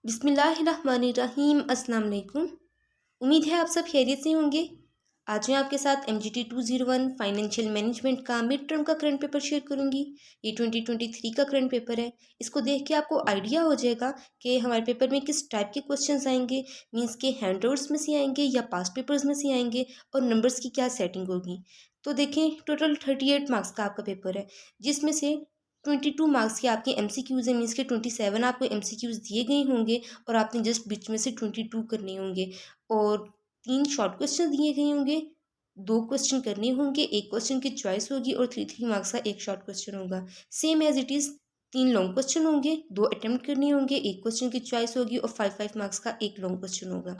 बिस्मिल्लाहिर्रहमानिर्रहीम। अस्सलाम वालेकुम। उम्मीद है आप सब खैरियत से होंगे। आज मैं आपके साथ MGT 201 फाइनेंशियल मैनेजमेंट का मिड टर्म का करंट पेपर शेयर करूंगी। ये 2023 का करंट पेपर है। इसको देख के आपको आइडिया हो जाएगा कि हमारे पेपर में किस टाइप के क्वेश्चंस आएंगे। मींस के हैंडआउट्स में से आएंगे या पास्ट पेपर्स में से आएंगे और नंबर्स की क्या सेटिंग होगी। तो देखें, टोटल 38 मार्क्स का आपका पेपर है, जिसमें से 22 मार्क्स के आपके MCQs हैं। मीन्स के 27 आपको MCQs दिए गए होंगे और आपने जस्ट बीच में से 22 करने होंगे। और 3 शॉर्ट क्वेश्चन दिए गए होंगे, 2 क्वेश्चन करने होंगे, 1 क्वेश्चन की चॉइस होगी और 3 मार्क्स का 1 शॉर्ट क्वेश्चन होगा। Same as it is 3 long question होंगे, 2 अटेम्प्ट करने होंगे, 1 क्वेश्चन की चॉइस होगी और 5 मार्क्स का 1 लॉन्ग क्वेश्चन होगा।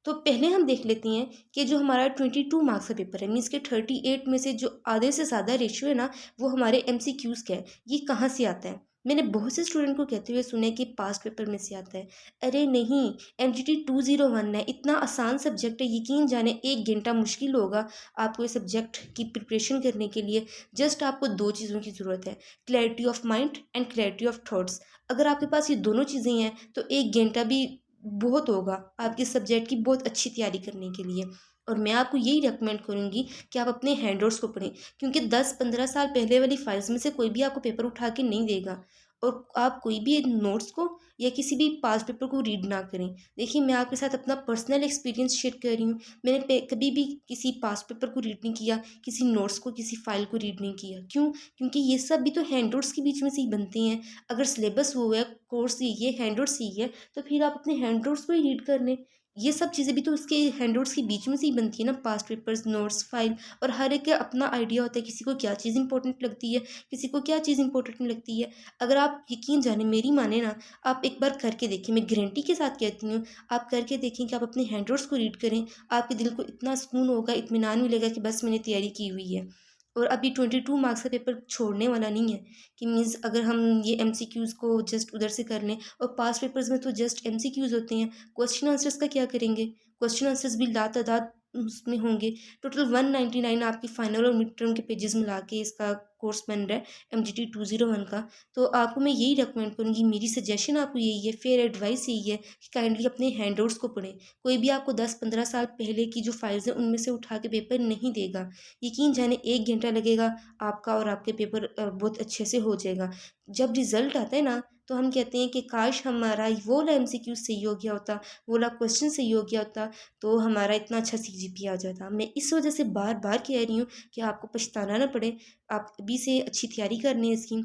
तो पहले हम देख लेते हैं कि जो हमारा 22 मार्क्स का पेपर है, मीन्स के 38 में से जो आधे से ज़्यादा रेशियो है ना, वो हमारे MCQs का है। ये कहाँ से आता है? मैंने बहुत से स्टूडेंट को कहते हुए सुना है कि पास्ट पेपर में से आता है। अरे नहीं, MGT 201 है, इतना आसान सब्जेक्ट है। यकीन जाने 1 घंटा मुश्किल होगा आपको इस सब्जेक्ट की प्रिपरेशन करने के लिए। जस्ट आपको 2 चीज़ों की ज़रूरत है, clarity of mind and clarity of thoughts. अगर आपके पास ये दोनों चीज़ें हैं तो 1 घंटा भी बहुत होगा आपके सब्जेक्ट की बहुत अच्छी तैयारी करने के लिए। और मैं आपको यही रेकमेंड करूँगी कि आप अपने हैंडआउट्स को पढ़ें, क्योंकि 10-15 साल पहले वाली फाइल्स में से कोई भी आपको पेपर उठा के नहीं देगा। और आप कोई भी नोट्स को या किसी भी पास्ट पेपर को रीड ना करें। देखिए, मैं आपके साथ अपना पर्सनल एक्सपीरियंस शेयर कर रही हूँ। मैंने कभी भी किसी पास्ट पेपर को रीड नहीं किया, किसी नोट्स को, किसी फाइल को रीड नहीं किया। क्यों? क्योंकि ये सब भी तो हैंडआउट्स के बीच में से ही बनते हैं। अगर सिलेबस वो है, कोर्स यही है, हैंडआउट्स यही है, तो फिर आप अपने हैंडआउट्स को ही रीड कर लें। ये सब चीज़ें भी तो उसके हैंडआउट्स के बीच में से ही बनती है ना, पास्ट पेपर्स, नोट्स, फाइल। और हर एक का अपना आइडिया होता है, किसी को क्या चीज़ इंपॉर्टेंट लगती है, किसी को क्या चीज़ इंपॉर्टेंट लगती है। अगर आप यकीन जाने, मेरी माने ना, आप एक बार करके देखिए, मैं गारंटी के साथ कहती हूँ, आप करके देखें कि आप अपने हैंडआउट्स को रीड करें, आपके दिल को इतना सुकून होगा, इत्मीनान मिलेगा कि बस मैंने तैयारी की हुई है। और अभी 22 मार्क्स का पेपर छोड़ने वाला नहीं है कि मीन्स अगर हम ये MCQs को जस्ट उधर से कर लें। और पास्ट पेपर्स में तो जस्ट MCQs होते हैं, क्वेश्चन आंसर्स का क्या करेंगे? क्वेश्चन आंसर्स भी लातादाद उसमें होंगे। टोटल 199 आपकी फाइनल और मिड टर्म के पेजेस मिला के इसका कोर्स बन रहा है MGT 201 का। तो आपको मैं यही रिकमेंड करूँगी, मेरी सजेशन आपको यही है, फेयर एडवाइस यही है कि काइंडली अपने हैंडआउट्स को पढ़ें। कोई भी आपको 10-15 साल पहले की जो फाइल्स हैं उनमें से उठा के पेपर नहीं देगा। यकीन जाने 1 घंटा लगेगा आपका और आपके पेपर बहुत अच्छे से हो जाएगा। जब रिज़ल्ट आता है ना, तो हम कहते हैं कि काश हमारा वो वाला MCQ सही हो गया होता, वो वाला क्वेश्चन सही हो गया होता, तो हमारा इतना अच्छा CGPA आ जाता। मैं इस वजह से बार-बार कह रही हूँ कि आपको पछताना ना पड़े। आप अभी से अच्छी तैयारी कर लें इसकी,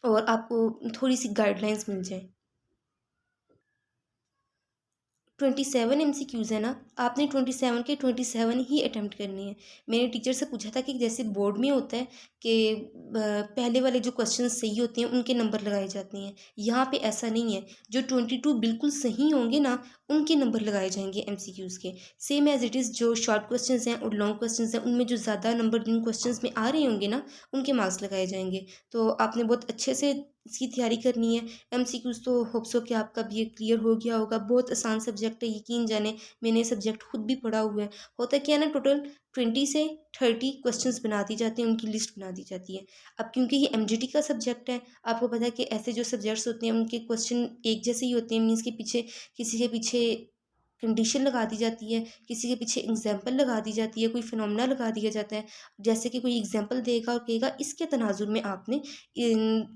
और आपको थोड़ी-सी गाइडलाइंस मिल जाएँ। 27 MCQs है ना, आपने 27 के 27 ही अटेम्प्ट करने हैं। मैंने टीचर से पूछा था कि जैसे बोर्ड में होता है कि पहले वाले जो क्वेश्चन सही होते हैं उनके नंबर लगाए जाते हैं, यहाँ पे ऐसा नहीं है। जो 22 बिल्कुल सही होंगे ना, उनके नंबर लगाए जाएंगे MCQs के। सेम एज इट इज़ जो शॉर्ट क्वेश्चन हैं और लॉन्ग क्वेश्चन हैं, उनमें जो ज़्यादा नंबर जिन क्वेश्चन में आ रहे होंगे ना, उनके मार्क्स लगाए जाएंगे। तो आपने बहुत अच्छे से इसकी तैयारी करनी है। MCQs तो होप्स हो कि आपका भी ये क्लियर हो गया होगा। बहुत आसान सब्जेक्ट है, यकीन जाने मैंने सब्जेक्ट खुद भी पढ़ा हुआ है। होता क्या है ना, टोटल 20 से 30 क्वेश्चंस बना दी जाते हैं, उनकी लिस्ट बना दी जाती है। अब क्योंकि ये MGT का सब्जेक्ट है, आपको पता है कि ऐसे जो सब्जेक्ट्स होते हैं उनके क्वेश्चन एक जैसे ही होते हैं। मीन्स के पीछे किसी के पीछे कंडीशन लगा दी जाती है, किसी के पीछे एग्जाम्पल लगा दी जाती है, कोई फिनोमेना लगा दिया जाता है। जैसे कि कोई एग्जाम्पल देगा और कहेगा इसके तनाजुर में आपने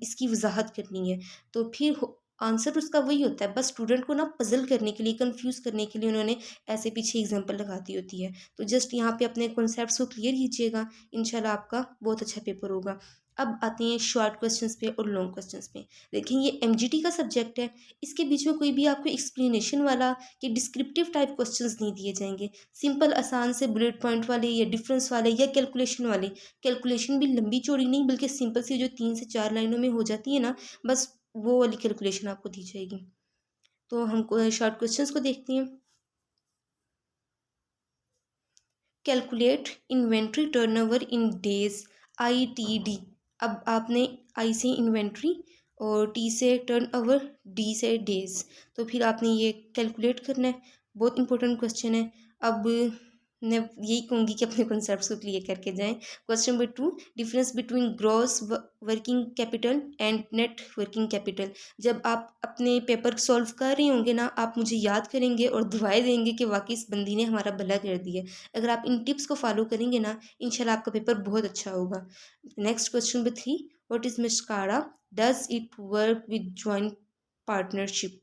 इसकी वजाहत करनी है। तो फिर आंसर उसका वही होता है, बस स्टूडेंट को ना पजल करने के लिए, कंफ्यूज करने के लिए उन्होंने ऐसे पीछे एग्जाम्पल लगा दी होती है। तो जस्ट यहाँ पे अपने कॉन्सेप्ट्स को क्लियर कीजिएगा, इंशाल्लाह आपका बहुत अच्छा पेपर होगा। अब आते हैं शॉर्ट क्वेश्चंस पे और लॉन्ग क्वेश्चंस पे। देखिए, ये MGT का सब्जेक्ट है, इसके बीच में कोई भी आपको एक्सप्लेनेशन वाला कि डिस्क्रिप्टिव टाइप क्वेश्चंस नहीं दिए जाएंगे। सिंपल आसान से बुलेट पॉइंट वाले या डिफरेंस वाले या कैलकुलेशन वाले। कैलकुलेशन भी लंबी चौड़ी नहीं, बल्कि सिंपल सी जो 3 से 4 लाइनों में हो जाती है ना, बस वो वाली कैलकुलेशन आपको दी जाएगी। तो हम शॉर्ट क्वेश्चंस को देखते हैं। Calculate inventory turnover in days, ITD। अब आपने I से इन्वेंट्री और T से टर्नओवर, D से डेज, तो फिर आपने ये कैलकुलेट करना है। बहुत इंपॉर्टेंट क्वेश्चन है। अब मैं यही कहूँगी कि अपने कॉन्सेप्ट्स को क्लियर करके जाएं। Question number 2, difference between gross working capital and net working capital. जब आप अपने पेपर सॉल्व कर रहे होंगे ना, आप मुझे याद करेंगे और दुआएं देंगे कि वाकई इस बंदी ने हमारा भला कर दिया। अगर आप इन टिप्स को फॉलो करेंगे ना, इंशाल्लाह आपका पेपर बहुत अच्छा होगा। Next question number 3, what is mascara, does it work with joint partnership.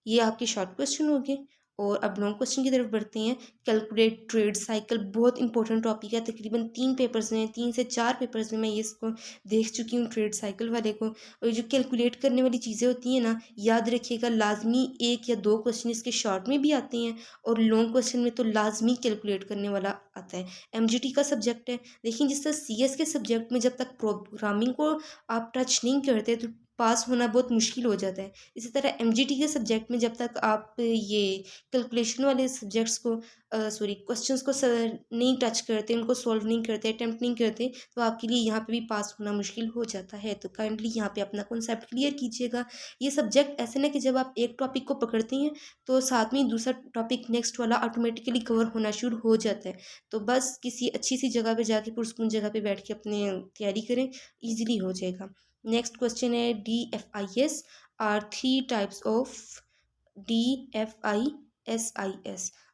ये आपके शॉर्ट क्वेश्चन हो गए। और अब लॉन्ग क्वेश्चन की तरफ बढ़ते हैं। कैलकुलेट ट्रेड साइकिल बहुत इंपॉर्टेंट टॉपिक है, तकरीबन 3 पेपर्स में, 3 से 4 पेपर्स में मैं ये इसको देख चुकी हूँ ट्रेड साइकिल वाले को। और ये जो कैलकुलेट करने वाली चीज़ें होती हैं ना, याद रखिएगा लाजमी 1 या 2 क्वेश्चन इसके शॉर्ट में भी आते हैं और लॉन्ग क्वेश्चन में तो लाजमी कैलकुलेट करने वाला आता है। एमजीटी का सब्जेक्ट है। देखिए जिस तरह सीएस के सब्जेक्ट में जब तक प्रोग्रामिंग को आप टच नहीं करते तो पास होना बहुत मुश्किल हो जाता है। इसी तरह एमजीटी के सब्जेक्ट में जब तक आप ये कैलकुलेशन वाले सब्जेक्ट्स को क्वेश्चंस को नहीं टच करते, उनको सॉल्व नहीं करते, अटेम्प्ट नहीं करते, तो आपके लिए यहाँ पे भी पास होना मुश्किल हो जाता है। तो काइंडली यहाँ पे अपना कॉन्सेप्ट क्लियर कीजिएगा। ये सब्जेक्ट ऐसे ना कि जब आप एक टॉपिक को पकड़ते हैं तो साथ में ही दूसरा टॉपिक नेक्स्ट वाला ऑटोमेटिकली कवर होना शुरू हो जाता है। तो बस किसी अच्छी सी जगह पे जाके पुरस्कून जगह पे बैठ के अपने तैयारी करें, ईजिली हो जाएगा। नेक्स्ट क्वेश्चन है, DFIS are 3 types of DFISIS।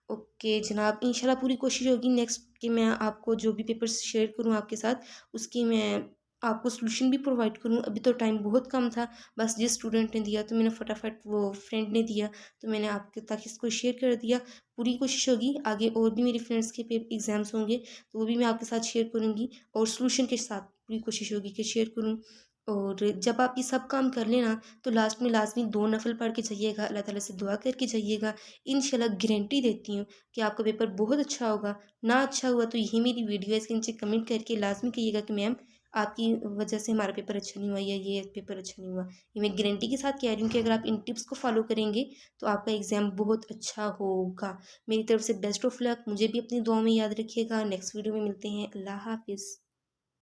Okay जनाब, इंशाल्लाह पूरी कोशिश होगी नेक्स्ट कि मैं आपको जो भी पेपर्स शेयर करूँ आपके साथ, उसकी मैं आपको सोल्यूशन भी प्रोवाइड करूँ। अभी तो टाइम बहुत कम था, बस जिस स्टूडेंट ने दिया तो मैंने फटाफट, वो फ्रेंड ने दिया तो मैंने आपके तक इसको शेयर कर दिया। पूरी कोशिश होगी आगे और भी मेरी फ्रेंड्स के एग्ज़ाम्स होंगे तो वो भी मैं आपके साथ शेयर करूँगी और सोल्यूशन के साथ पूरी कोशिश होगी कि शेयर करूँ। और जब आप ये सब काम कर लेना तो लास्ट में लाजमी 2 नफल पढ़ के जाइएगा, अल्लाह ताला से दुआ करके जाइएगा। इंशाल्लाह गारंटी देती हूँ कि आपका पेपर बहुत अच्छा होगा। ना अच्छा हुआ तो यही मेरी वीडियो है, इसके नीचे कमेंट करके लाजमी कहिएगा कि मैम आपकी वजह से हमारा पेपर अच्छा नहीं हुआ या ये पेपर अच्छा नहीं हुआ। ये मैं गारंटी के साथ कह रही हूँ कि अगर आप इन टिप्स को फॉलो करेंगे तो आपका एग्ज़ाम बहुत अच्छा होगा। मेरी तरफ से बेस्ट ऑफ लक। मुझे भी अपनी दुआ में याद रखिएगा। नेक्स्ट वीडियो में मिलते हैं। अल्लाह हाफिज़।